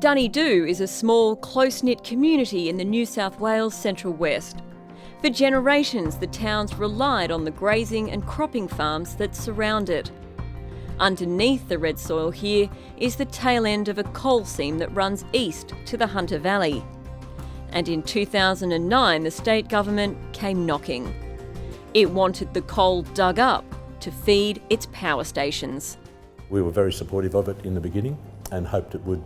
Dunedoo is a small, close-knit community in the New South Wales Central West. For generations, the town's relied on the grazing and cropping farms that surround it. Underneath the red soil here is the tail end of a coal seam that runs east to the Hunter Valley. And in 2009, the state government came knocking. It wanted the coal dug up to feed its power stations. We were very supportive of it in the beginning and hoped it would,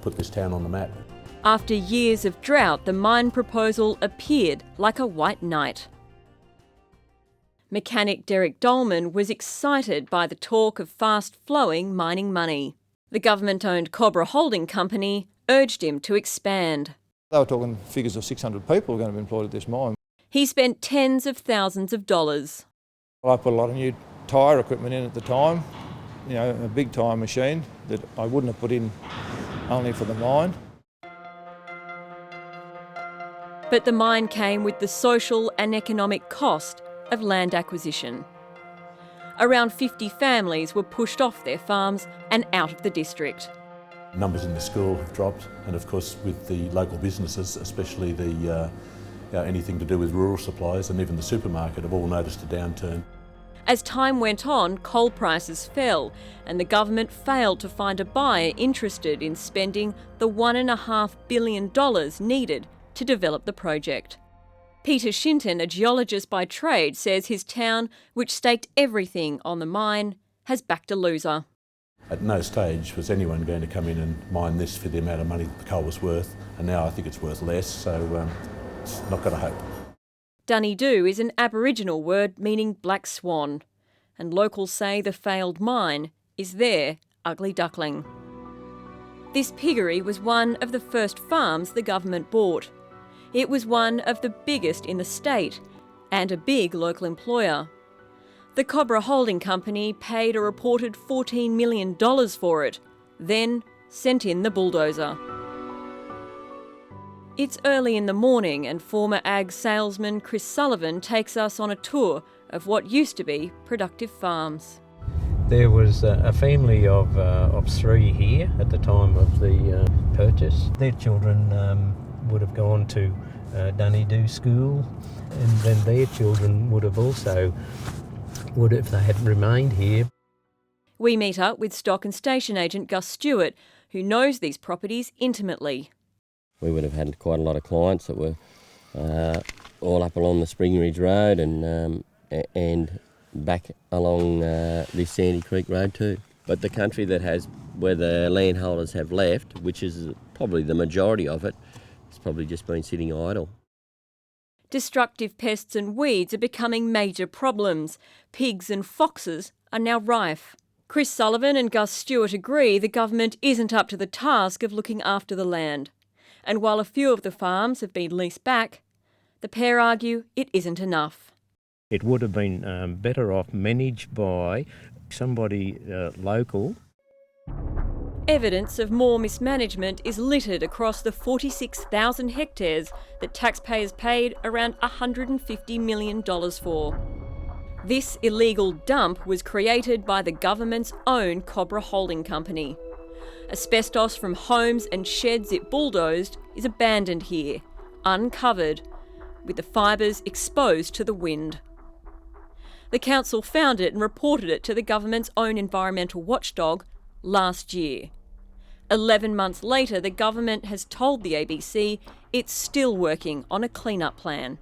put this town on the map. After years of drought, the mine proposal appeared like a white knight. Mechanic Derek Dolman was excited by the talk of fast-flowing mining money. The government-owned Cobbora Holding Company urged him to expand. They were talking figures of 600 people were going to be employed at this mine. He spent tens of thousands of dollars. I put a lot of new tyre equipment in at the time, a big tyre machine that I wouldn't have put in only for the mine. But the mine came with the social and economic cost of land acquisition. Around 50 families were pushed off their farms and out of the district. Numbers in the school have dropped, and of course with the local businesses, especially the anything to do with rural supplies and even the supermarket, have all noticed a downturn. As time went on, coal prices fell and the government failed to find a buyer interested in spending the $1.5 billion needed to develop the project. Peter Shinton, a geologist by trade, says his town, which staked everything on the mine, has backed a loser. At no stage was anyone going to come in and mine this for the amount of money that the coal was worth, and now I think it's worth less, so it's not going to hope. Dunedoo is an Aboriginal word meaning black swan, and locals say the failed mine is their ugly duckling. This piggery was one of the first farms the government bought. It was one of the biggest in the state and a big local employer. The Cobbora Holding Company paid a reported $14 million for it, then sent in the bulldozer. It's early in the morning and former ag salesman Chris Sullivan takes us on a tour of what used to be productive farms. There was a family of three here at the time of the purchase. Their children would have gone to Dunedoo school, and then their children would have also, if they had remained here. We meet up with stock and station agent Gus Stewart, who knows these properties intimately. We would have had quite a lot of clients that were all up along the Spring Ridge Road and back along this Sandy Creek Road too. But the country where the landholders have left, which is probably the majority of it, it's probably just been sitting idle. Destructive pests and weeds are becoming major problems. Pigs and foxes are now rife. Chris Sullivan and Gus Stewart agree the government isn't up to the task of looking after the land. And while a few of the farms have been leased back, the pair argue it isn't enough. It would have been better off managed by somebody local. Evidence of more mismanagement is littered across the 46,000 hectares that taxpayers paid around $150 million for. This illegal dump was created by the government's own Cobbora Holding Company. Asbestos from homes and sheds it bulldozed is abandoned here, uncovered, with the fibres exposed to the wind. The council found it and reported it to the government's own environmental watchdog last year. 11 months later, the government has told the ABC it's still working on a clean-up plan.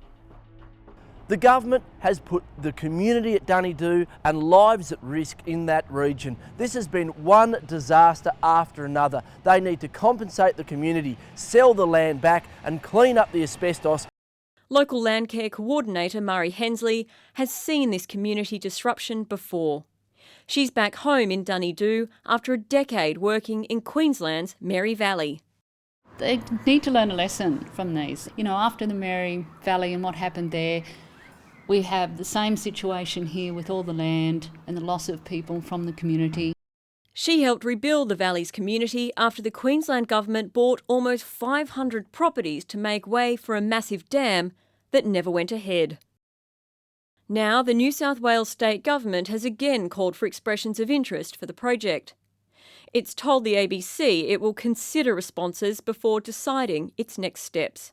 The government has put the community at Dunedoo and lives at risk in that region. This has been one disaster after another. They need to compensate the community, sell the land back and clean up the asbestos. Local Landcare Coordinator Murray Hensley has seen this community disruption before. She's back home in Dunedoo after a decade working in Queensland's Mary Valley. They need to learn a lesson from these. After the Mary Valley and what happened there, we have the same situation here with all the land and the loss of people from the community. She helped rebuild the Valley's community after the Queensland government bought almost 500 properties to make way for a massive dam that never went ahead. Now, the New South Wales state government has again called for expressions of interest for the project. It's told the ABC it will consider responses before deciding its next steps.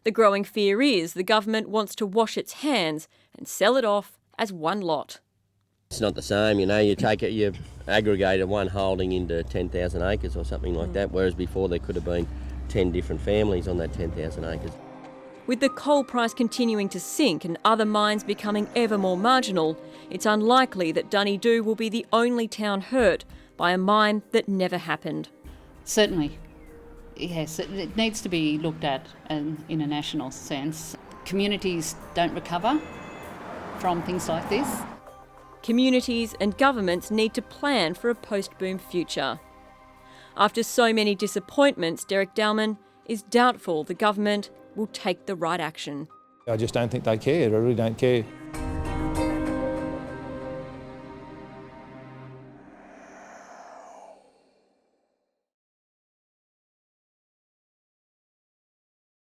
The growing fear is the government wants to wash its hands and sell it off as one lot. It's not the same, you know, you take it, you aggregate one holding into 10,000 acres or something like that, whereas before there could have been 10 different families on that 10,000 acres. With the coal price continuing to sink and other mines becoming ever more marginal, it's unlikely that Dunedoo will be the only town hurt by a mine that never happened. Certainly, yes, it needs to be looked at in a national sense. Communities don't recover from things like this. Communities and governments need to plan for a post-boom future. After so many disappointments, Derek Dalman is doubtful the government will take the right action. I just don't think they care. I really don't care.